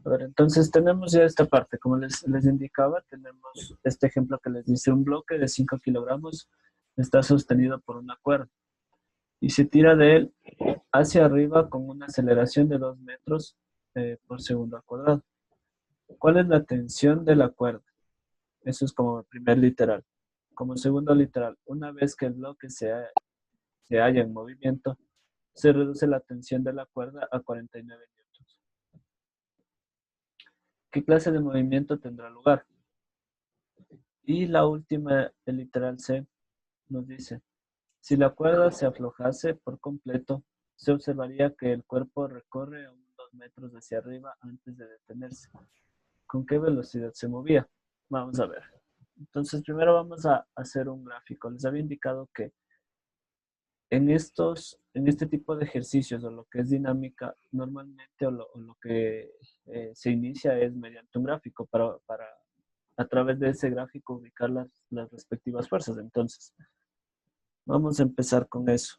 A ver, entonces tenemos ya esta parte, como les indicaba, tenemos este ejemplo que les dice un bloque de 5 kilogramos está sostenido por una cuerda y se tira de él hacia arriba con una aceleración de 2 metros por segundo al cuadrado. ¿Cuál es la tensión de la cuerda? Eso es como el primer literal. Como segundo literal, una vez que el bloque se halla en movimiento, se reduce la tensión de la cuerda a 49 newtons. ¿Qué clase de movimiento tendrá lugar? Y la última, el literal C, nos dice, si la cuerda se aflojase por completo, se observaría que el cuerpo recorre unos 2 metros hacia arriba antes de detenerse. ¿Con qué velocidad se movía? Vamos a ver. Entonces, primero vamos a hacer un gráfico. Les había indicado que en este tipo de ejercicios o lo que es dinámica, normalmente o lo que se inicia es mediante un gráfico para a través de ese gráfico ubicar las respectivas fuerzas. Entonces, vamos a empezar con eso.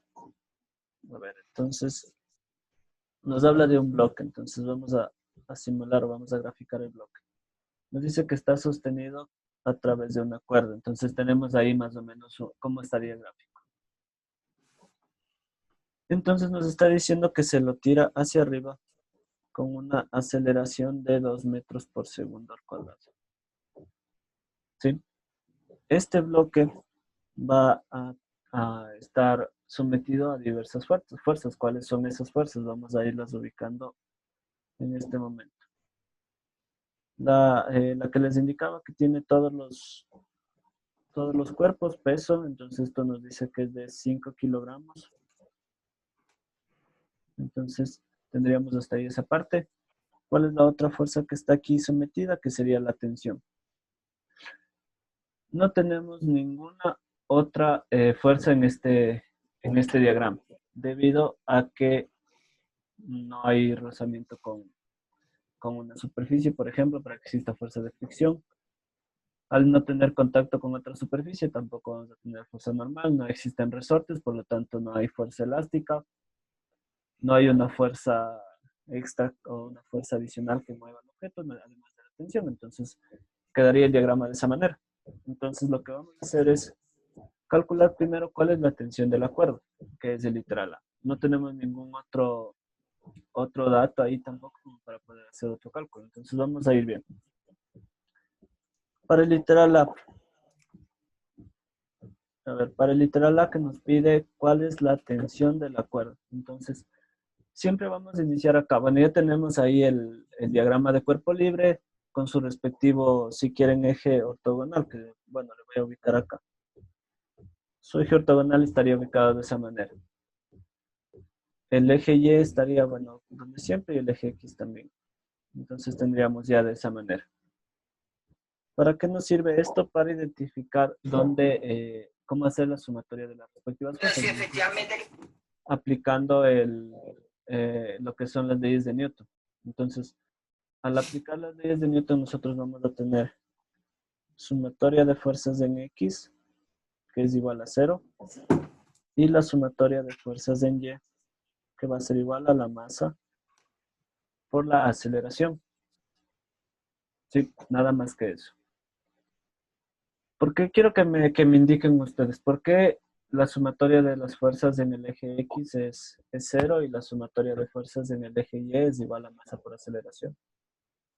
A ver, entonces, nos habla de un bloque, entonces vamos a simular, vamos a graficar el bloque. Nos dice que está sostenido a través de una cuerda, entonces tenemos ahí más o menos cómo estaría el gráfico. Entonces nos está diciendo que se lo tira hacia arriba con una aceleración de 2 metros por segundo al cuadrado. ¿Sí? Este bloque va a estar sometido a diversas fuerzas. ¿Cuáles son esas fuerzas? Vamos a irlas ubicando en este momento. La que les indicaba que tiene todos los cuerpos, peso, entonces esto nos dice que es de 5 kilogramos. Entonces tendríamos hasta ahí esa parte. ¿Cuál es la otra fuerza que está aquí sometida? Que sería la tensión. No tenemos ninguna otra fuerza en este diagrama, debido a que no hay rozamiento con una superficie, por ejemplo, para que exista fuerza de fricción. Al no tener contacto con otra superficie, tampoco vamos a tener fuerza normal, no existen resortes, por lo tanto no hay fuerza elástica, no hay una fuerza extra o una fuerza adicional que mueva el objeto, además de la tensión. Entonces, quedaría el diagrama de esa manera. Entonces, lo que vamos a hacer es calcular primero cuál es la tensión de la cuerda, que es el literal A. No tenemos ningún otro dato ahí tampoco para poder hacer otro cálculo. Entonces, vamos a ir bien. Para el literal para el literal A que nos pide cuál es la tensión de la cuerda. Entonces, siempre vamos a iniciar acá. Bueno, ya tenemos ahí el diagrama de cuerpo libre con su respectivo, si quieren, eje ortogonal, que bueno, le voy a ubicar acá. Su eje ortogonal estaría ubicado de esa manera. El eje Y estaría, bueno, donde siempre, y el eje X también. Entonces tendríamos ya de esa manera. ¿Para qué nos sirve esto? Para identificar cómo hacer la sumatoria de las respectivas fuerzas. Sí, efectivamente. Aplicando lo que son las leyes de Newton. Entonces, al aplicar las leyes de Newton, nosotros vamos a tener sumatoria de fuerzas en X, que es igual a 0, y la sumatoria de fuerzas en Y, que va a ser igual a la masa por la aceleración. Sí, nada más que eso. ¿Por qué quiero que me indiquen ustedes? ¿Por qué la sumatoria de las fuerzas en el eje X es 0 y la sumatoria de fuerzas en el eje Y es igual a masa por aceleración?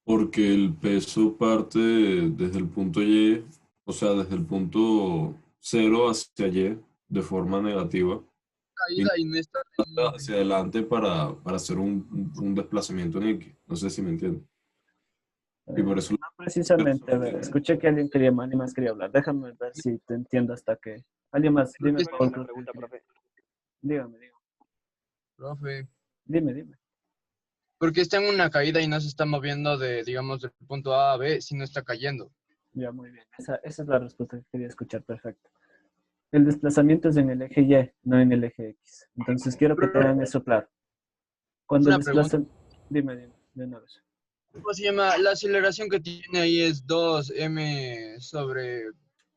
Porque el peso parte desde el punto Y, o sea, desde el punto cero hacia Y de forma negativa y Caída y no está hacia adelante para hacer un desplazamiento en X. No sé si me entiendes. Y por eso No precisamente, a ver, escuché que alguien más quería hablar. Déjame ver si te entiendo hasta que... Alguien más, dime, es Paul, Una creo que pregunta, quería. profe. Dígame. profe. Dime. Porque está en una caída y no se está moviendo digamos, del punto A a B, si no está cayendo. Ya, muy bien. Esa es la respuesta que quería escuchar, perfecto. El desplazamiento es en el eje Y, no en el eje X. Entonces quiero que tengan eso claro. Cuando Una pregunta. desplazan... Dime, de una vez. ¿Cómo se llama? La aceleración que tiene ahí es 2m sobre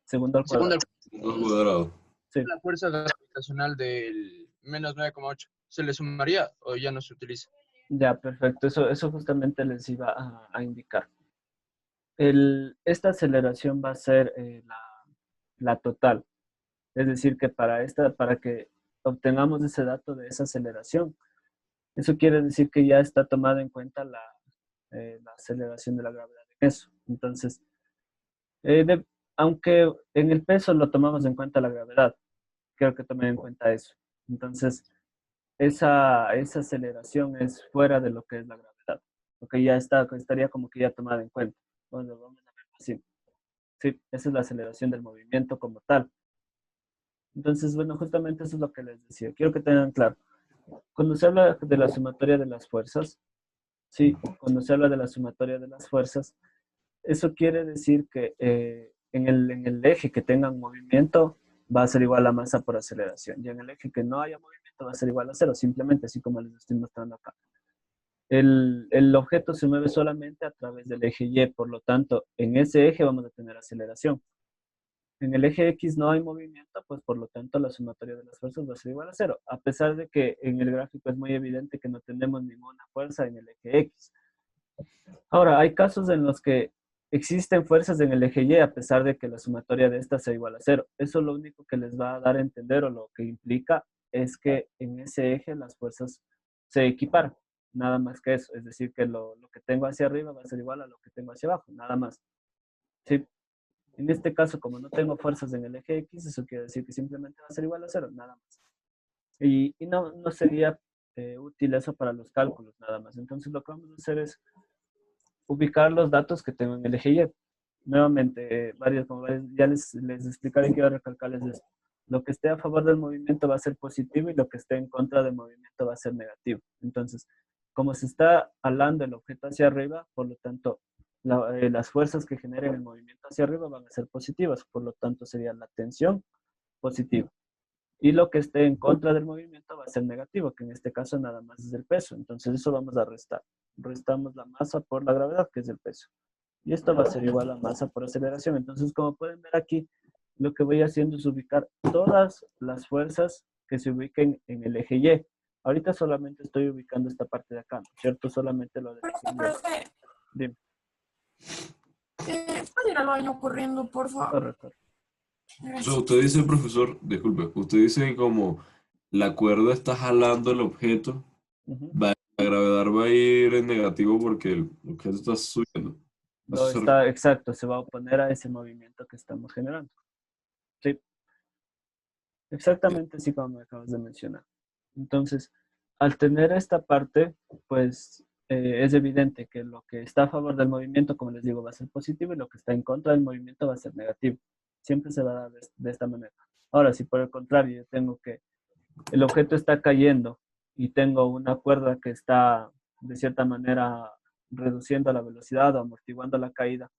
Segundo al segundo cuadrado. al cuadrado. Sí. la fuerza gravitacional del menos 9,8. ¿Se le sumaría o ya no se utiliza? Ya, perfecto. Eso justamente les iba a indicar. Esta aceleración va a ser la total. Es decir, que para que obtengamos ese dato de esa aceleración, eso quiere decir que ya está tomada en cuenta la aceleración de la gravedad en eso. Entonces, eh, de- aunque en el peso lo tomamos en cuenta la gravedad, creo que tomen en cuenta eso. Entonces, esa aceleración es fuera de lo que es la gravedad, porque estaría como que ya tomada en cuenta. Bueno, vamos a verlo así. Sí, esa es la aceleración del movimiento como tal. Entonces, bueno, justamente eso es lo que les decía. Quiero que tengan claro. Cuando se habla de la sumatoria de las fuerzas, sí, cuando se habla de la sumatoria de las fuerzas, eso quiere decir que en el eje que tengan movimiento va a ser igual a masa por aceleración. Y en el eje que no haya movimiento va a ser igual a cero, simplemente así como les estoy mostrando acá. El objeto se mueve solamente a través del eje Y, por lo tanto, en ese eje vamos a tener aceleración. En el eje X no hay movimiento, pues por lo tanto la sumatoria de las fuerzas va a ser igual a cero, a pesar de que en el gráfico es muy evidente que no tenemos ninguna fuerza en el eje X. Ahora, hay casos en los que existen fuerzas en el eje Y a pesar de que la sumatoria de estas sea igual a cero. Eso lo único que les va a dar a entender o lo que implica es que en ese eje las fuerzas se equiparan. Nada más que eso. Es decir, que lo que tengo hacia arriba va a ser igual a lo que tengo hacia abajo. Nada más. ¿Sí? En este caso, como no tengo fuerzas en el eje X, eso quiere decir que simplemente va a ser igual a cero. Nada más. Y no sería útil eso para los cálculos, nada más. Entonces, lo que vamos a hacer es ubicar los datos que tengo en el eje Y. Nuevamente, ya les explicaré, quiero recalcarles esto. Lo que esté a favor del movimiento va a ser positivo y lo que esté en contra del movimiento va a ser negativo. Entonces, como se está alando el objeto hacia arriba, por lo tanto, las fuerzas que generen el movimiento hacia arriba van a ser positivas, por lo tanto sería la tensión positiva. Y lo que esté en contra del movimiento va a ser negativo, que en este caso nada más es el peso. Entonces eso vamos a restar. Restamos la masa por la gravedad, que es el peso. Y esto va a ser igual a masa por aceleración. Entonces, como pueden ver aquí, lo que voy haciendo es ubicar todas las fuerzas que se ubiquen en el eje Y. Ahorita solamente estoy ubicando esta parte de acá, ¿no es cierto? Solamente lo de la Profe, Dime, ¿puede ir al baño corriendo, por favor? corre, corre. O sea, usted dice, profesor, disculpe, usted dice que como la cuerda está jalando el objeto, Ujú. la gravedad va a ir en negativo porque el objeto está subiendo. Eso se refiere. Exacto, se va a oponer a ese movimiento que estamos generando. Sí. Exactamente así como me acabas de mencionar. Entonces, al tener esta parte, pues es evidente que lo que está a favor del movimiento, como les digo, va a ser positivo y lo que está en contra del movimiento va a ser negativo. Siempre se va a dar de esta manera. Ahora, si por el contrario yo tengo que el objeto está cayendo y tengo una cuerda que está de cierta manera reduciendo la velocidad o amortiguando la caída,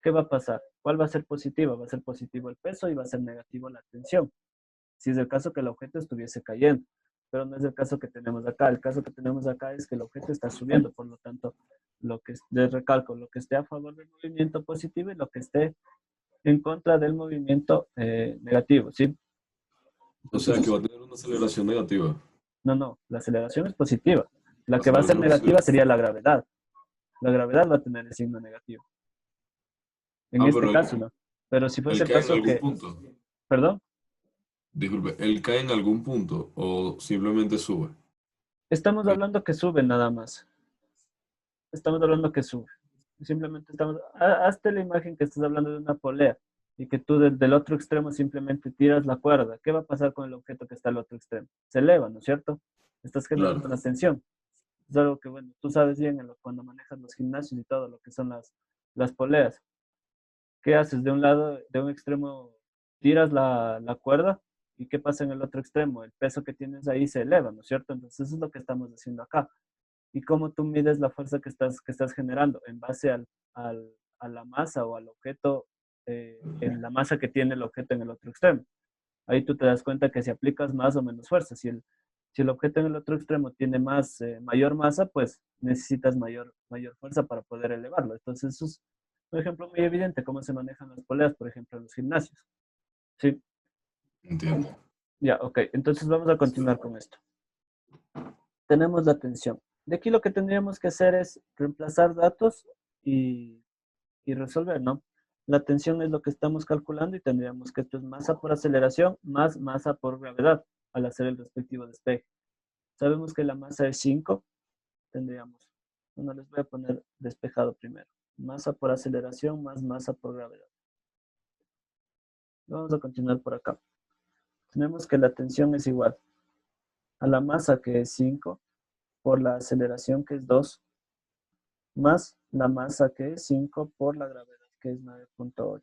¿qué va a pasar? ¿Cuál va a ser positivo? Va a ser positivo el peso y va a ser negativo la tensión si es el caso que el objeto estuviese cayendo, pero no es el caso que tenemos acá. El caso que tenemos acá es que el objeto está subiendo, por lo tanto, les recalco, lo que esté a favor del movimiento positivo y lo que esté en contra del movimiento negativo, ¿sí? O sea, que Entonces, va a tener una aceleración negativa. no, la aceleración es positiva. La La que va a ser aceleración es negativa positiva. sería la gravedad. La gravedad va a tener el signo negativo. En Ah, este pero caso, no. Pero si fuese él el cae en caso algún que, punto. perdón, Disculpe, ¿él cae en algún punto o simplemente sube? estamos Eh, hablando que sube nada más. Estamos hablando que sube. Simplemente hazte la imagen que estás hablando de una polea y que tú del otro extremo simplemente tiras la cuerda. ¿Qué va a pasar con el objeto que está al otro extremo? Se eleva, ¿no es cierto? Estás generando Claro. una tensión. Es algo que, bueno, tú sabes bien cuando manejas los gimnasios y todo lo que son las poleas. ¿Qué haces? De un lado, de un extremo, tiras la cuerda y ¿qué pasa en el otro extremo? El peso que tienes ahí se eleva, ¿no es cierto? Entonces eso es lo que estamos haciendo acá. ¿Y cómo tú mides la fuerza que estás generando? En base a la masa o al objeto, en la masa que tiene el objeto en el otro extremo. Ahí tú te das cuenta que si aplicas más o menos fuerza, si el objeto en el otro extremo tiene mayor masa, pues necesitas mayor fuerza para poder elevarlo. Entonces, eso es un ejemplo muy evidente cómo se manejan las poleas, por ejemplo, en los gimnasios. Sí, Entiendo. ya, ok. Entonces vamos a continuar con esto. Tenemos la tensión. De aquí lo que tendríamos que hacer es reemplazar datos y resolver, ¿no? La tensión es lo que estamos calculando y tendríamos que esto es masa por aceleración más masa por gravedad al hacer el respectivo despeje. Sabemos que la masa es 5, tendríamos, bueno, les voy a poner despejado primero. Masa por aceleración más masa por gravedad. Vamos a continuar por acá. Tenemos que la tensión es igual a la masa que es 5 por la aceleración que es 2 más la masa que es 5 por la gravedad que es 9.8.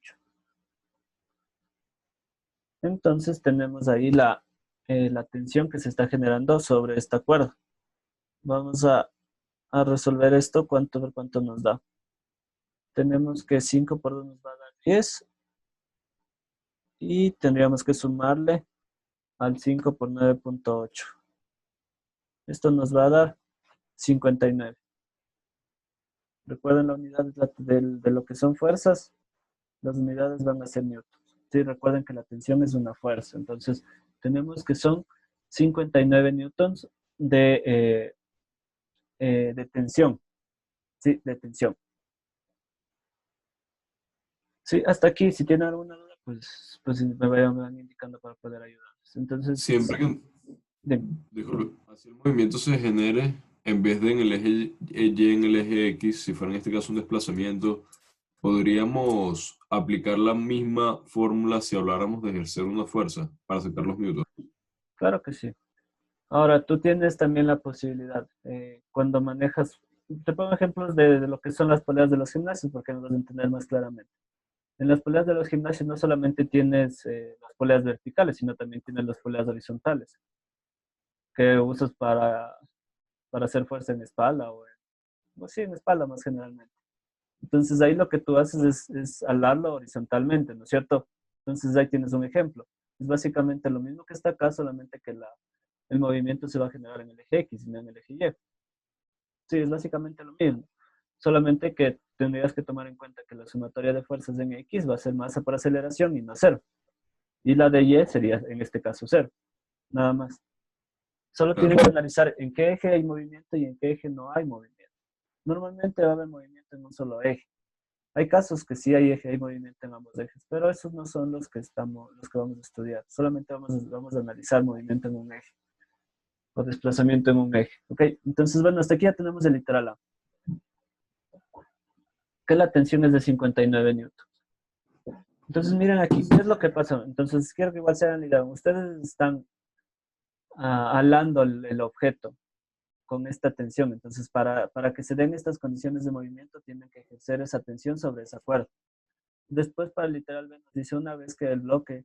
Entonces tenemos ahí la tensión que se está generando sobre esta cuerda. Vamos a resolver esto, cuánto nos da. Tenemos que 5 por 2 nos va a dar 10. Y tendríamos que sumarle al 5 por 9.8. Esto nos va a dar 59. Recuerden la unidad de lo que son fuerzas. Las unidades van a ser newtons. Sí, recuerden que la tensión es una fuerza. Entonces, tenemos que son 59 newtons de tensión. Sí, de tensión. Sí, hasta aquí. Si tienen alguna duda, pues me vayan indicando para poder ayudarles. Entonces, Siempre que bien. disculpe, así el movimiento se genere, en vez de en el eje Y en el eje X, si fuera en este caso un desplazamiento, podríamos aplicar la misma fórmula si habláramos de ejercer una fuerza para sacar los newtons. Claro que sí. Ahora, tú tienes también la posibilidad, cuando manejas, te pongo ejemplos de lo que son las poleas de los gimnasios, porque nos vas a entender más claramente. En las poleas de los gimnasios no solamente tienes las poleas verticales, sino también tienes las poleas horizontales, que usas para hacer fuerza en espalda o sí, en espalda más generalmente. Entonces ahí lo que tú haces es alarlo horizontalmente, ¿no es cierto? Entonces ahí tienes un ejemplo. Es básicamente lo mismo que está acá, solamente que el movimiento se va a generar en el eje X y no en el eje Y. Sí, es básicamente lo mismo. Solamente que tendrías que tomar en cuenta que la sumatoria de fuerzas en X va a ser masa por aceleración y no cero. Y la de Y sería, en este caso, cero. Nada más. Solo tienen que analizar en qué eje hay movimiento y en qué eje no hay movimiento. Normalmente va a haber movimiento en un solo eje. Hay casos que sí hay movimiento en ambos ejes, pero esos no son los que vamos a estudiar. Solamente vamos a analizar movimiento en un eje o desplazamiento en un eje. ¿Ok? Entonces, bueno, hasta aquí ya tenemos el literal A. Que la tensión es de 59 newtons. Entonces, miren aquí, ¿qué es lo que pasa? Entonces, quiero que igual se hagan la idea. Ustedes están alando el objeto con esta tensión. Entonces, para que se den estas condiciones de movimiento, tienen que ejercer esa tensión sobre esa cuerda. Después, para el literal B, nos dice una vez que el bloque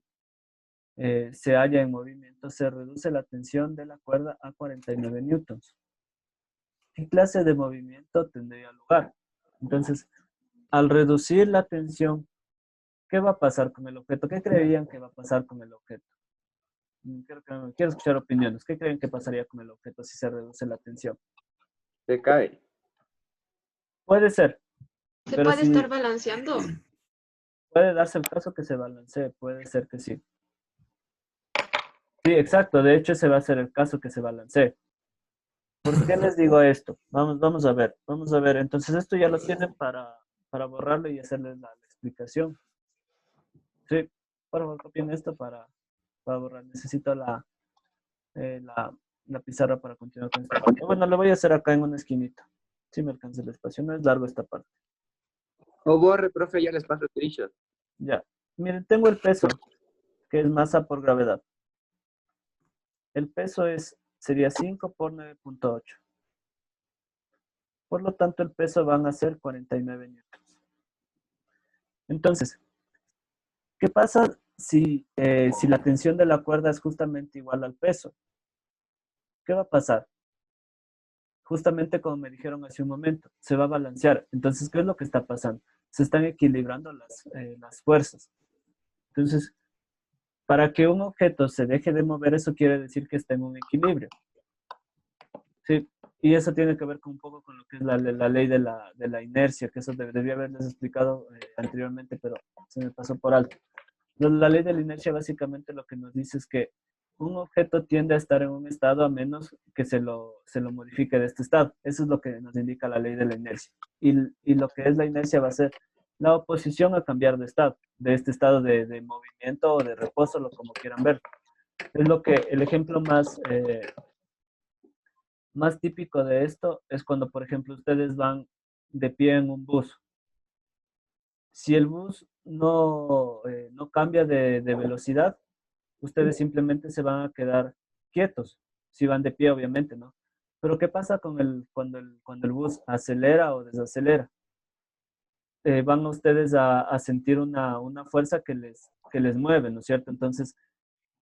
se halla en movimiento, se reduce la tensión de la cuerda a 49 newtons. ¿Qué clase de movimiento tendría lugar? Entonces, al reducir la tensión, ¿qué va a pasar con el objeto? ¿Qué creerían que va a pasar con el objeto? Quiero escuchar opiniones. ¿Qué creen que pasaría con el objeto si se reduce la tensión? Se cae. Puede ser, ¿Se pero puede sí, estar balanceando? puede darse el caso que se balancee, puede ser que sí. Sí, exacto, de hecho ese va a ser el caso que se balancee. ¿Por qué les digo esto? Vamos a ver, entonces esto ya lo tienen para borrarlo y hacerles la explicación. Sí, por favor copien esto para borrar, necesito la pizarra para continuar con esta parte. Bueno, lo voy a hacer acá en una esquinita. Sí me alcanza el espacio, no es largo esta parte. O borre, profe, ya les paso el screenshot. Ya, miren, tengo el peso, que es masa por gravedad. El peso sería 5 por 9.8. Por lo tanto, el peso van a ser 49 newtons. Entonces, ¿qué pasa si la tensión de la cuerda es justamente igual al peso? ¿Qué va a pasar? Justamente como me dijeron hace un momento, se va a balancear. Entonces, ¿qué es lo que está pasando? Se están equilibrando las fuerzas. Entonces, para que un objeto se deje de mover, eso quiere decir que está en un equilibrio. Sí, y eso tiene que ver con un poco con lo que es la ley de la inercia, que eso debía haberles explicado anteriormente, pero se me pasó por alto. La ley de la inercia básicamente lo que nos dice es que un objeto tiende a estar en un estado a menos que se lo modifique de este estado. Eso es lo que nos indica la ley de la inercia. Y lo que es la inercia va a ser la oposición a cambiar de estado, de este estado de movimiento o de reposo, lo como quieran ver. Es lo que el ejemplo más típico de esto es cuando, por ejemplo, ustedes van de pie en un bus. Si el bus no cambia de velocidad, ustedes simplemente se van a quedar quietos, si van de pie, obviamente, ¿no? Pero ¿qué pasa cuando el bus acelera o desacelera? Van ustedes a sentir una fuerza que les mueve, ¿no es cierto? Entonces,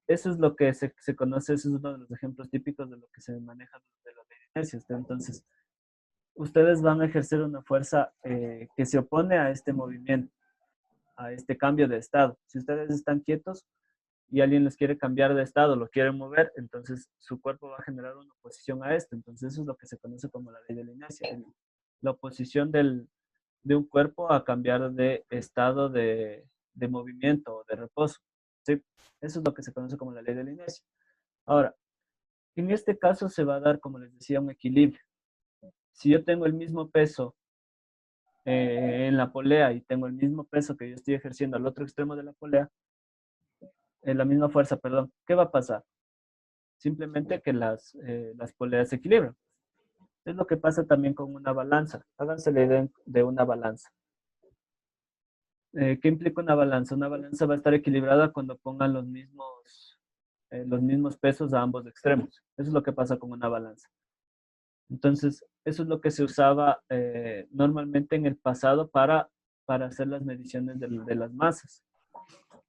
eso es lo que se conoce, eso es uno de los ejemplos típicos de lo que se maneja de la ley de inercia. Entonces, ustedes van a ejercer una fuerza que se opone a este movimiento, a este cambio de estado. Si ustedes están quietos y alguien les quiere cambiar de estado, lo quiere mover, entonces su cuerpo va a generar una oposición a esto. Entonces, eso es lo que se conoce como la ley de la inercia, la oposición de un cuerpo a cambiar de estado de movimiento o de reposo. ¿Sí? Eso es lo que se conoce como la ley de la inercia. Ahora, en este caso se va a dar, como les decía, un equilibrio. Si yo tengo el mismo peso en la polea y tengo el mismo peso que yo estoy ejerciendo al otro extremo de la polea, la misma fuerza, perdón, ¿qué va a pasar? Simplemente que las poleas se equilibran. Es lo que pasa también con una balanza. Háganse la idea de una balanza. ¿Qué implica una balanza? Una balanza va a estar equilibrada cuando pongan los mismos pesos a ambos extremos. Eso es lo que pasa con una balanza. Entonces, eso es lo que se usaba normalmente en el pasado para hacer las mediciones de las masas.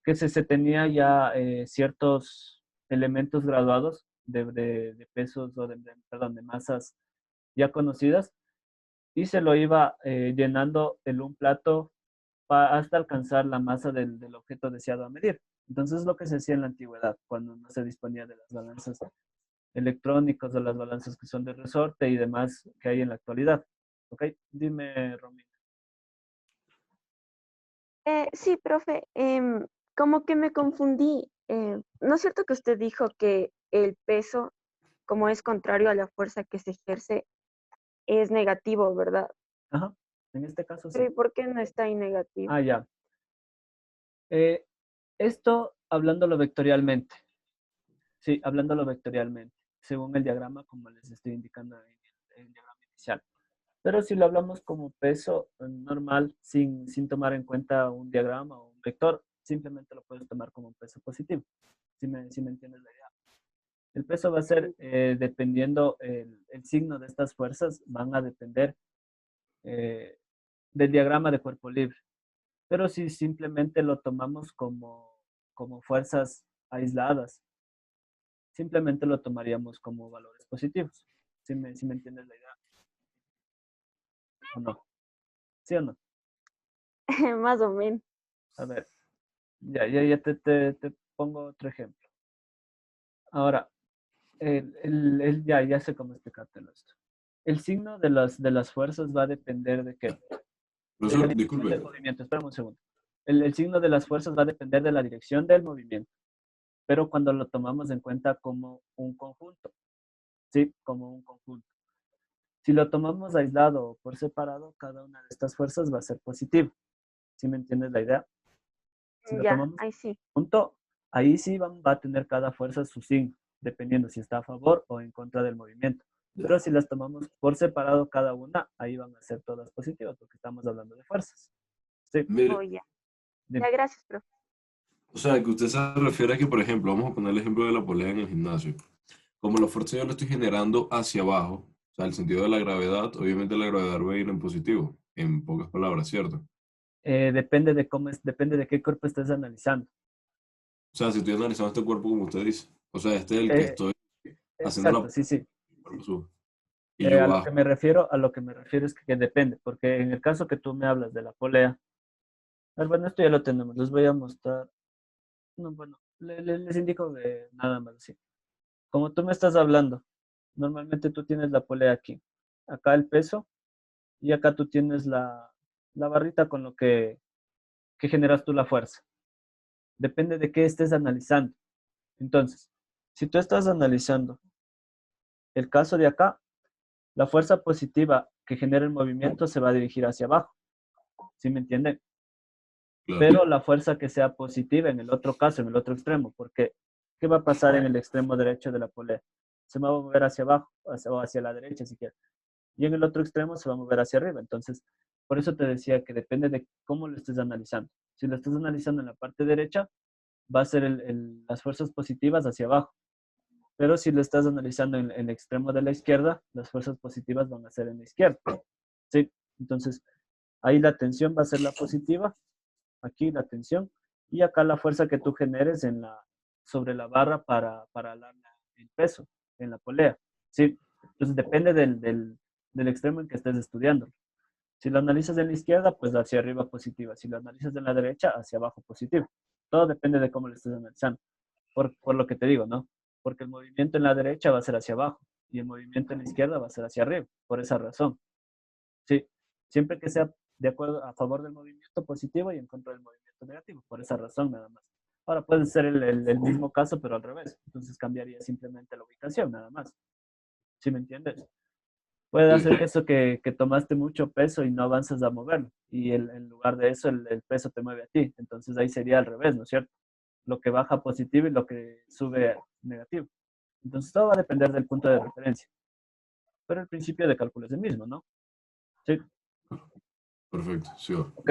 Que se tenía ya ciertos elementos graduados de pesos o perdón, de masas ya conocidas y se lo iba llenando en un plato hasta alcanzar la masa del objeto deseado a medir. Entonces, es lo que se hacía en la antigüedad, cuando no se disponía de las balanzas electrónicas o las balanzas que son de resorte y demás que hay en la actualidad. ¿Ok? Dime, Romina. Sí, profe, como que me confundí. ¿No es cierto que usted dijo que el peso, como es contrario a la fuerza que se ejerce, es negativo, verdad? Ajá, en este caso Pero sí. ¿y por qué no está ahí negativo? Ah, ya. Eh, esto hablándolo vectorialmente. Sí, hablándolo vectorialmente, según el diagrama, como les estoy indicando en el diagrama inicial. Pero si lo hablamos como peso normal, sin tomar en cuenta un diagrama o un vector, simplemente lo puedes tomar como un peso positivo, si me entiendes la idea. El peso va a ser, dependiendo, el signo de estas fuerzas van a depender eh, del diagrama de cuerpo libre. Pero si simplemente lo tomamos como fuerzas aisladas, simplemente lo tomaríamos como valores positivos. Si me entiendes la idea? ¿O no? ¿Sí o no? Más o menos. A ver, ya te pongo otro ejemplo. Ahora, ya sé cómo explicártelo esto. El signo de las fuerzas va a depender de qué. De la Profesor, dirección del disculpe. movimiento. Espera un segundo. El signo de las fuerzas va a depender de la dirección del movimiento, pero cuando lo tomamos en cuenta como un conjunto, ¿sí? Como un conjunto. Si lo tomamos aislado o por separado, cada una de estas fuerzas va a ser positiva. ¿Sí me entiendes la idea? Si lo Ya, tomamos ahí sí. junto, ahí sí va a tener cada fuerza su signo, dependiendo si está a favor o en contra del movimiento. Pero si las tomamos por separado cada una, ahí van a ser todas positivas, porque estamos hablando de fuerzas. Sí, Oh, Mire, ya. dime. Ya, gracias, profe. o sea, que usted se refiere a que, por ejemplo, vamos a poner el ejemplo de la polea en el gimnasio. Como la fuerza yo la estoy generando hacia abajo, o sea, el sentido de la gravedad, obviamente la gravedad va a ir en positivo, en pocas palabras, ¿cierto? Depende de cómo depende de qué cuerpo estés analizando. O sea, si estoy analizando este cuerpo como usted dice, o sea, este es el que Eh, estoy haciendo exacto, sí, sí. el cuerpo sube, y yo bajo. A lo que me refiero es que depende, porque en el caso que tú me hablas de la polea, bueno, esto ya lo tenemos, les voy a mostrar. No, bueno, les indico de nada más así. Como tú me estás hablando, normalmente tú tienes la polea aquí, acá el peso, y acá tú tienes la barrita con lo que generas tú la fuerza. Depende de qué estés analizando. Entonces, Si tú estás analizando el caso de acá, la fuerza positiva que genera el movimiento se va a dirigir hacia abajo. ¿Sí me entienden? Claro. Pero la fuerza que sea positiva en el otro caso, en el otro extremo, porque ¿qué va a pasar en el extremo derecho de la polea? Se va a mover hacia abajo o hacia la derecha si quieres. Y en el otro extremo se va a mover hacia arriba. Entonces, por eso te decía que depende de cómo lo estés analizando. Si lo estás analizando en la parte derecha, va a ser las fuerzas positivas hacia abajo. Pero si lo estás analizando en el extremo de la izquierda, las fuerzas positivas van a ser en la izquierda. ¿Sí? Entonces, ahí la tensión va a ser la positiva, aquí la tensión, y acá la fuerza que tú generes sobre la barra para el peso en la polea. ¿Sí? Entonces, depende del extremo en que estés estudiando. Si lo analizas en la izquierda, pues hacia arriba positiva. Si lo analizas en la derecha, hacia abajo positiva. Todo depende de cómo lo estés analizando. Por lo que te digo, ¿no? Porque el movimiento en la derecha va a ser hacia abajo y el movimiento en la izquierda va a ser hacia arriba, por esa razón. Sí, siempre que sea de acuerdo a favor del movimiento positivo y en contra del movimiento negativo, por esa razón nada más. Ahora puede ser el mismo caso, pero al revés. Entonces cambiaría simplemente la ubicación, nada más. ¿Sí me entiendes? Puede hacer eso que tomaste mucho peso y no avanzas a moverlo. Y en lugar de eso, el peso te mueve a ti. Entonces ahí sería al revés, ¿no es cierto? Lo que baja positivo y lo que sube negativo. Entonces todo va a depender del punto de referencia. Pero el principio de cálculo es el mismo, ¿no? Sí. Perfecto, sí va. Ok.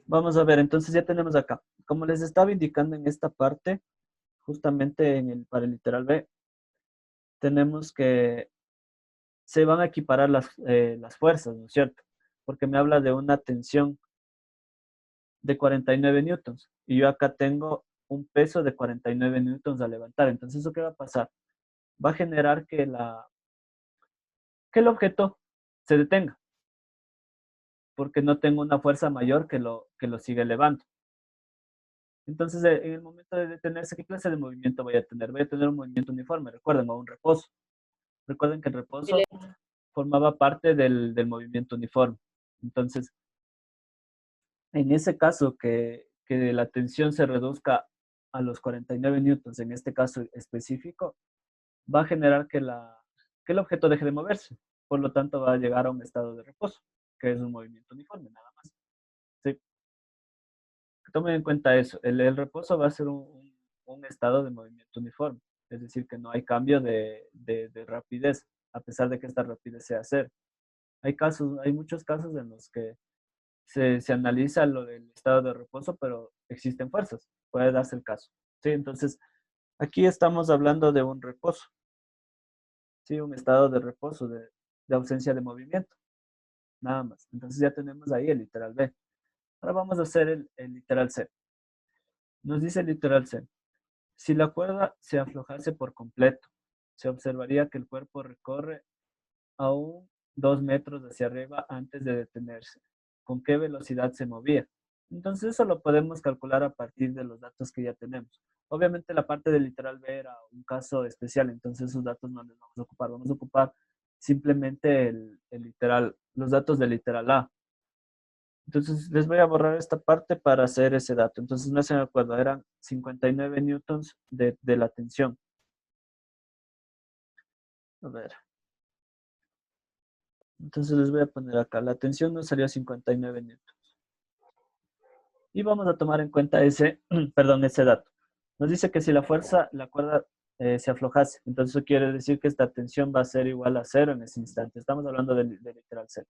Vamos a ver, entonces ya tenemos acá. Como les estaba indicando en esta parte, justamente para el literal B, tenemos que se van a equiparar las fuerzas, ¿no es cierto? Porque me habla de una tensión de 49 newtons y yo acá tengo un peso de 49 newtons a levantar. Entonces, ¿eso qué va a pasar? Va a generar que el objeto se detenga, porque no tengo una fuerza mayor que lo siga elevando. Entonces, en el momento de detenerse, ¿qué clase de movimiento voy a tener? Voy a tener un movimiento uniforme, recuerden, o un reposo. Recuerden que el reposo formaba parte del movimiento uniforme. Entonces, en ese caso que la tensión se reduzca a los 49 newtons, en este caso específico, va a generar que el objeto deje de moverse. Por lo tanto, va a llegar a un estado de reposo, que es un movimiento uniforme, nada más. ¿Sí? Tomen en cuenta eso. El reposo va a ser un estado de movimiento uniforme. Es decir, que no hay cambio de rapidez, a pesar de que esta rapidez sea cero. Hay muchos casos en los que se analiza lo del estado de reposo, pero existen fuerzas. Puede darse el caso. ¿Sí? Entonces, aquí estamos hablando de un reposo. ¿Sí? Un estado de reposo, de ausencia de movimiento. Nada más. Entonces ya tenemos ahí el literal B. Ahora vamos a hacer el literal C. Nos dice el literal C. Si la cuerda se aflojase por completo, se observaría que el cuerpo recorre aún 2 metros hacia arriba antes de detenerse. ¿Con qué velocidad se movía? Entonces eso lo podemos calcular a partir de los datos que ya tenemos. Obviamente la parte del literal B era un caso especial, entonces esos datos no los vamos a ocupar. Vamos a ocupar simplemente los datos del literal A. Entonces les voy a borrar esta parte para hacer ese dato. Entonces no se me acuerdo, eran 59 newtons de la tensión. A ver. Entonces les voy a poner acá. La tensión nos salió 59 newtons. Y vamos a tomar en cuenta ese dato. Nos dice que si la cuerda se aflojase, entonces eso quiere decir que esta tensión va a ser igual a cero en ese instante. Estamos hablando de literal cero.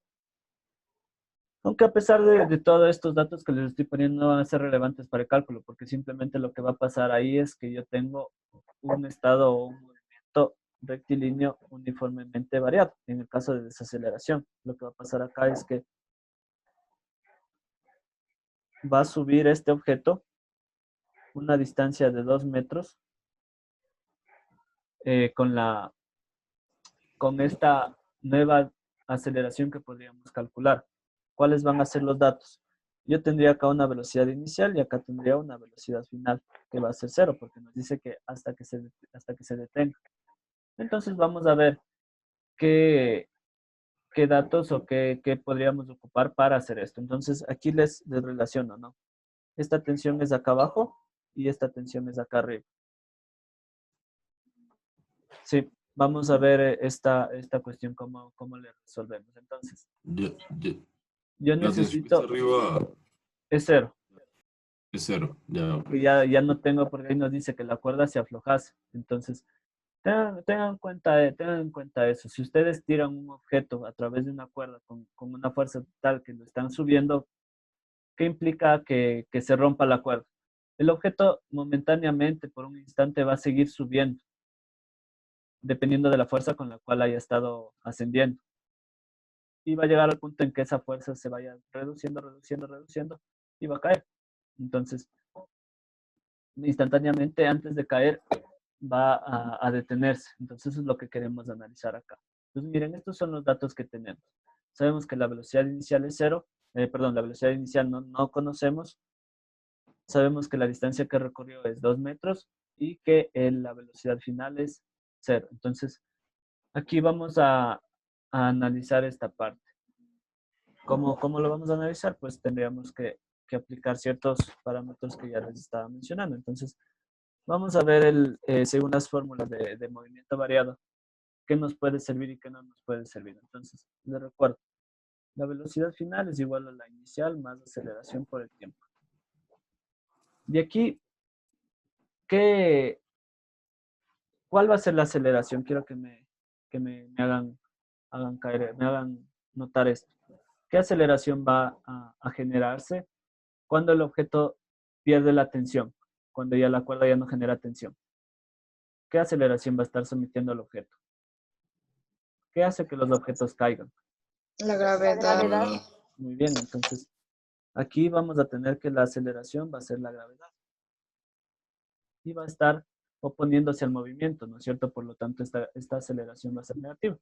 Aunque a pesar de todos estos datos que les estoy poniendo no van a ser relevantes para el cálculo, porque simplemente lo que va a pasar ahí es que yo tengo un estado o un movimiento rectilíneo uniformemente variado. En el caso de desaceleración, lo que va a pasar acá es que va a subir este objeto una distancia de 2 metros con esta nueva aceleración que podríamos calcular. ¿Cuáles van a ser los datos? Yo tendría acá una velocidad inicial y acá tendría una velocidad final, que va a ser cero, porque nos dice que hasta que se detenga. Entonces vamos a ver qué datos o qué podríamos ocupar para hacer esto. Entonces aquí les relaciono, ¿no? Esta tensión es acá abajo y esta tensión es acá arriba. Sí, vamos a ver esta cuestión, cómo le resolvemos. Entonces, Ya, ya. yo La tensión que está necesito, arriba es cero. es cero. Ya, ok. Y ya no tengo, porque ahí nos dice que la cuerda se aflojase. Entonces, tengan en cuenta eso. Si ustedes tiran un objeto a través de una cuerda con una fuerza tal que lo están subiendo, ¿qué implica que se rompa la cuerda? El objeto momentáneamente, por un instante, va a seguir subiendo, dependiendo de la fuerza con la cual haya estado ascendiendo. Y va a llegar al punto en que esa fuerza se vaya reduciendo, reduciendo, reduciendo y va a caer. Entonces, instantáneamente, antes de caer, va a detenerse. Entonces, eso es lo que queremos analizar acá. Entonces, miren, estos son los datos que tenemos. Sabemos que la velocidad inicial es cero, perdón, la velocidad inicial no conocemos. Sabemos que la distancia que recorrió es 2 metros y que la velocidad final es cero. Entonces, aquí vamos a analizar esta parte. ¿Cómo lo vamos a analizar? Pues tendríamos que aplicar ciertos parámetros que ya les estaba mencionando. Entonces, vamos a ver según las fórmulas de movimiento variado, qué nos puede servir y qué no nos puede servir. Entonces, les recuerdo, la velocidad final es igual a la inicial más aceleración por el tiempo. De aquí, ¿cuál va a ser la aceleración? Quiero que me hagan caer, me hagan notar esto. ¿Qué aceleración va a generarse cuando el objeto pierde la tensión? Cuando ya la cuerda ya no genera tensión. ¿Qué aceleración va a estar sometiendo al objeto? ¿Qué hace que los objetos caigan? La La gravedad. gravedad. Muy bien, entonces aquí vamos a tener que la aceleración va a ser la gravedad. Y va a estar oponiéndose al movimiento, ¿no es cierto? Por lo tanto, esta aceleración va a ser negativa.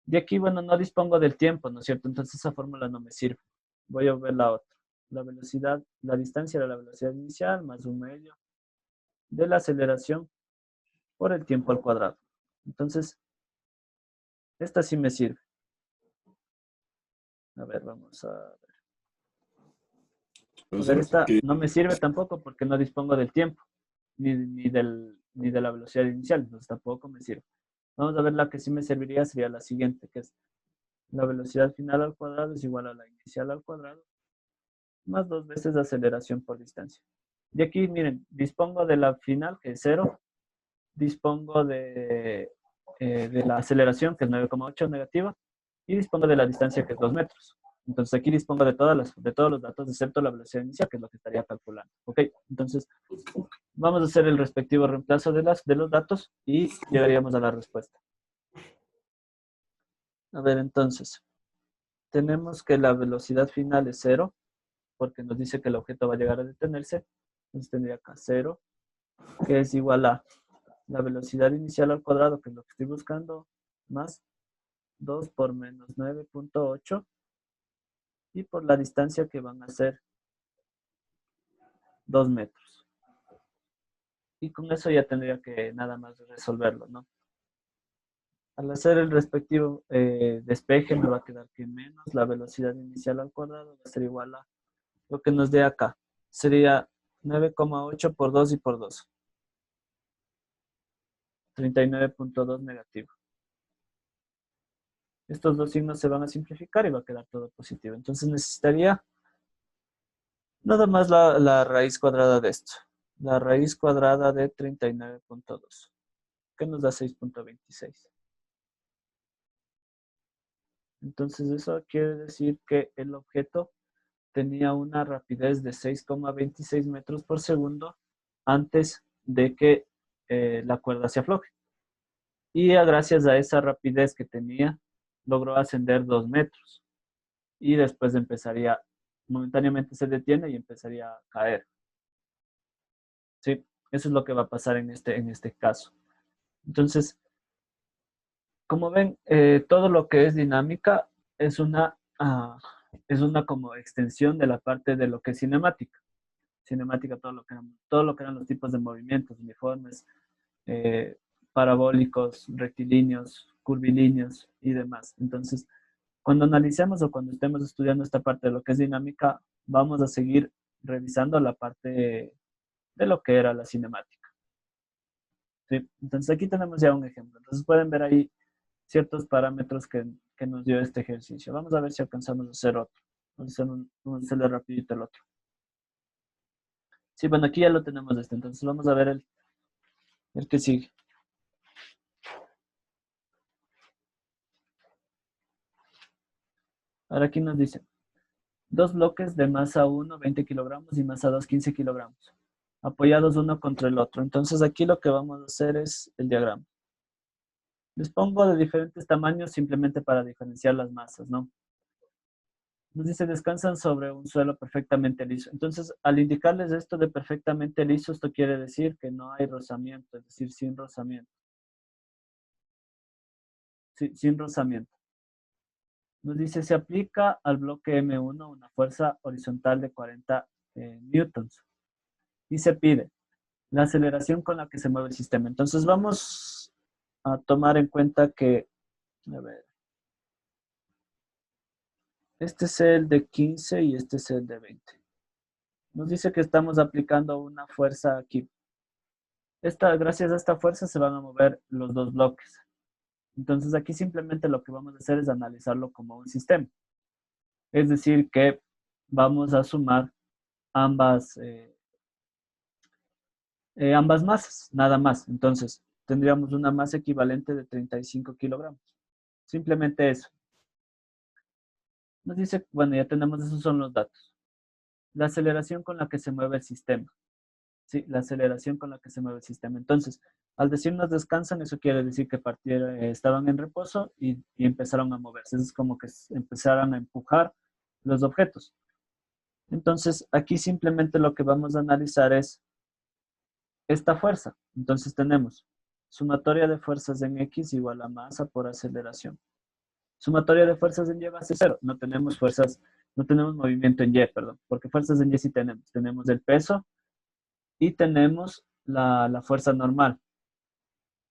De aquí, bueno, no dispongo del tiempo, ¿no es cierto? Entonces esa fórmula no me sirve. Voy a ver la otra. La velocidad, la distancia de la velocidad inicial más un medio de la aceleración por el tiempo al cuadrado. Entonces, esta sí me sirve. A ver, vamos a ver. A ver, esta no me sirve tampoco porque no dispongo del tiempo, ni de la velocidad inicial, entonces tampoco me sirve. Vamos a ver, la que sí me serviría sería la siguiente, que es la velocidad final al cuadrado es igual a la inicial al cuadrado, más 2 veces de aceleración por distancia. Y aquí, miren, dispongo de la final, que es 0, dispongo de la aceleración, que es 9,8 negativa, y dispongo de la distancia, que es 2 metros. Entonces aquí dispongo de todos los datos, excepto la velocidad inicial, que es lo que estaría calculando. ¿Ok? Entonces, vamos a hacer el respectivo reemplazo de los datos y llegaríamos a la respuesta. A ver, entonces, tenemos que la velocidad final es 0, porque nos dice que el objeto va a llegar a detenerse. Entonces tendría acá 0, que es igual a la velocidad inicial al cuadrado, que es lo que estoy buscando, más 2 por menos 9,8 y por la distancia, que van a ser 2 metros. Y con eso ya tendría que nada más resolverlo, ¿no? Al hacer el respectivo despeje me va a quedar que menos la velocidad inicial al cuadrado va a ser igual a lo que nos dé acá. Sería 9,8 por 2 y por 2. 39,2 negativo. Estos dos signos se van a simplificar y va a quedar todo positivo. Entonces necesitaría nada más la raíz cuadrada de esto. La raíz cuadrada de 39,2, que nos da 6,26. Entonces eso quiere decir que el objeto tenía una rapidez de 6,26 metros por segundo antes de que la cuerda se afloje. Y gracias a esa rapidez que tenía, logró ascender 2 metros. Y después momentáneamente se detiene y empezaría a caer. ¿Sí? Eso es lo que va a pasar en este caso. Entonces, como ven, todo lo que es dinámica es una como extensión de la parte de lo que es cinemática. Cinemática, todo lo que eran los tipos de movimientos, uniformes, parabólicos, rectilíneos, curvilíneos y demás. Entonces, cuando analicemos o cuando estemos estudiando esta parte de lo que es dinámica, vamos a seguir revisando la parte de lo que era la cinemática. ¿sí? Entonces aquí tenemos ya un ejemplo. Entonces pueden ver ahí ciertos parámetros que nos dio este ejercicio. Vamos a ver si alcanzamos a hacer otro. Vamos a hacerle rapidito el otro. Sí, bueno, aquí ya lo tenemos este. Entonces vamos a ver el que sigue. Ahora aquí nos dice, dos bloques de masa 1, 20 kilogramos y masa 2, 15 kilogramos, apoyados uno contra el otro. Entonces aquí lo que vamos a hacer es el diagrama. Les pongo de diferentes tamaños simplemente para diferenciar las masas, ¿no? Nos dice, descansan sobre un suelo perfectamente liso. Entonces, al indicarles esto de perfectamente liso, esto quiere decir que no hay rozamiento, es decir, sin rozamiento. Sí, sin rozamiento. Nos dice, se aplica al bloque M1 una fuerza horizontal de 40 newtons. Y se pide la aceleración con la que se mueve el sistema. Entonces, vamos a tomar en cuenta que, a ver, este es el de 15 y este es el de 20. Nos dice que estamos aplicando una fuerza aquí. Gracias a esta fuerza se van a mover los dos bloques. Entonces aquí simplemente lo que vamos a hacer es analizarlo como un sistema. Es decir, que vamos a sumar ambas masas, nada más. Entonces tendríamos una masa equivalente de 35 kilogramos. Simplemente eso. Nos dice, bueno, ya tenemos, esos son los datos. La aceleración con la que se mueve el sistema. Sí, la aceleración con la que se mueve el sistema. Entonces, al decirnos descansan, eso quiere decir que estaban en reposo y empezaron a moverse. Es como que empezaron a empujar los objetos. Entonces, aquí simplemente lo que vamos a analizar es esta fuerza. Entonces tenemos sumatoria de fuerzas en X igual a masa por aceleración. Sumatoria de fuerzas en Y va a ser 0. No tenemos movimiento en Y, perdón, porque fuerzas en Y sí tenemos. Tenemos el peso y tenemos la fuerza normal.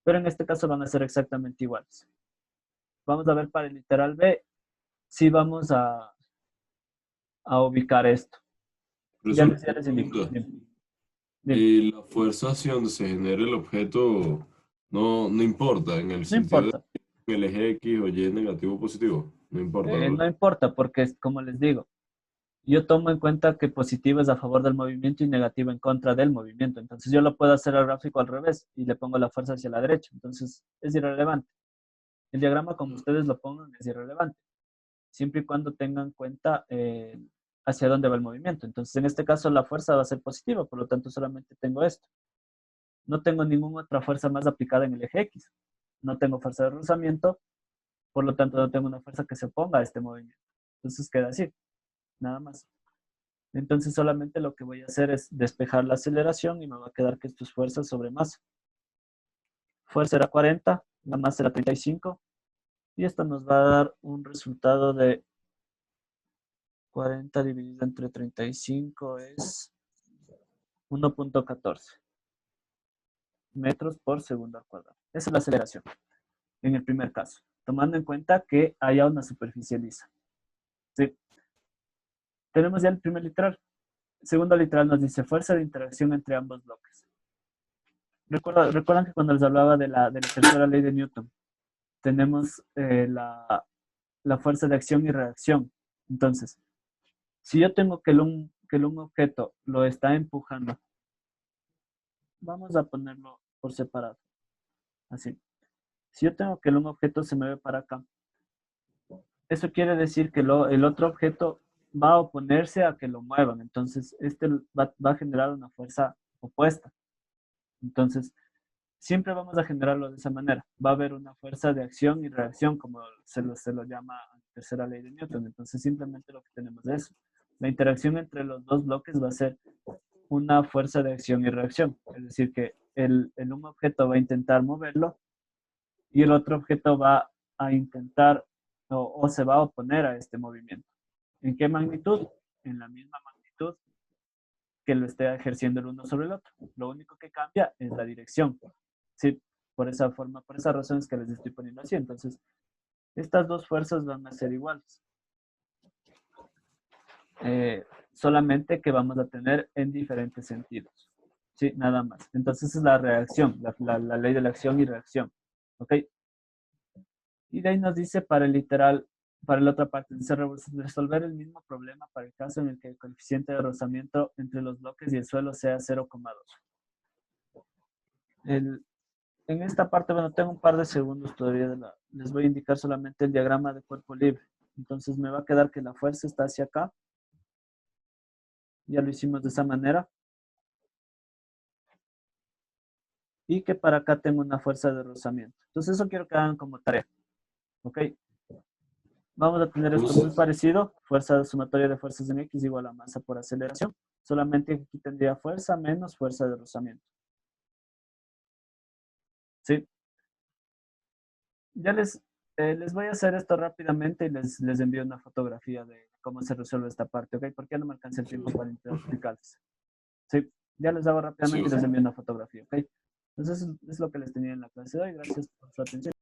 Pero en este caso van a ser exactamente iguales. Vamos a ver para el literal B, si vamos a ubicar esto. Ya Profesor, les ya les indico. pregunta. Dime. La fuerza hacia donde se genere el objeto no importa en el No sentido de importa. que el eje X o Y negativo o positivo. No importa, ¿verdad? No importa porque es como les digo. Yo tomo en cuenta que positivo es a favor del movimiento y negativo en contra del movimiento. Entonces yo lo puedo hacer al gráfico al revés y le pongo la fuerza hacia la derecha. Entonces es irrelevante. El diagrama como ustedes lo pongan es irrelevante. Siempre y cuando tengan en cuenta hacia dónde va el movimiento. Entonces en este caso la fuerza va a ser positiva, por lo tanto solamente tengo esto. No tengo ninguna otra fuerza más aplicada en el eje X. No tengo fuerza de rozamiento, por lo tanto no tengo una fuerza que se oponga a este movimiento. Entonces queda así, nada más. Entonces solamente lo que voy a hacer es despejar la aceleración y me va a quedar que esto es fuerza sobre masa. Fuerza era 40, la masa era 35 y esto nos va a dar un resultado de 40 dividido entre 35 es 1.14 metros por segundo al cuadrado. Esa es la aceleración en el primer caso, tomando en cuenta que haya una superficie lisa. ¿Sí? Tenemos ya el primer literal. El segundo literal nos dice fuerza de interacción entre ambos bloques. Recuerdan que cuando les hablaba de la tercera ley de Newton, tenemos la fuerza de acción y reacción. Entonces, si yo tengo que un objeto lo está empujando, vamos a ponerlo por separado, así. Si yo tengo que un objeto se mueve para acá, eso quiere decir que el otro objeto va a oponerse a que lo muevan. Entonces, este va a generar una fuerza opuesta. Entonces, siempre vamos a generarlo de esa manera. Va a haber una fuerza de acción y reacción, como se lo llama la tercera ley de Newton. Entonces, simplemente lo que tenemos es eso. La interacción entre los dos bloques va a ser una fuerza de acción y reacción. Es decir, que un objeto va a intentar moverlo y el otro objeto va a intentar o se va a oponer a este movimiento. ¿En qué magnitud? En la misma magnitud que lo esté ejerciendo el uno sobre el otro. Lo único que cambia es la dirección. Sí, por esa razón es que les estoy poniendo así. Entonces, estas dos fuerzas van a ser iguales. Solamente que vamos a tener en diferentes sentidos. Sí, nada más. Entonces es la reacción, la ley de la acción y reacción. ¿Ok? Y de ahí nos dice para el literal, para la otra parte, dice resolver el mismo problema para el caso en el que el coeficiente de rozamiento entre los bloques y el suelo sea 0,2. En esta parte, bueno, tengo un par de segundos todavía. Les voy a indicar solamente el diagrama de cuerpo libre. Entonces me va a quedar que la fuerza está hacia acá. Ya lo hicimos de esa manera. Y que para acá tengo una fuerza de rozamiento. Entonces eso quiero que hagan como tarea. ¿Ok? Vamos a tener esto muy parecido. Fuerza sumatoria de fuerzas en X igual a masa por aceleración. Solamente que aquí tendría fuerza menos fuerza de rozamiento. ¿Sí? Ya les voy a hacer esto rápidamente y les envío una fotografía de cómo se resuelve esta parte, ¿ok? Porque ya no me alcanza el tiempo para explicarles. Sí, ya les hago rápidamente y les envío una fotografía, ¿ok? Entonces, es lo que les tenía en la clase de hoy. Gracias por su atención.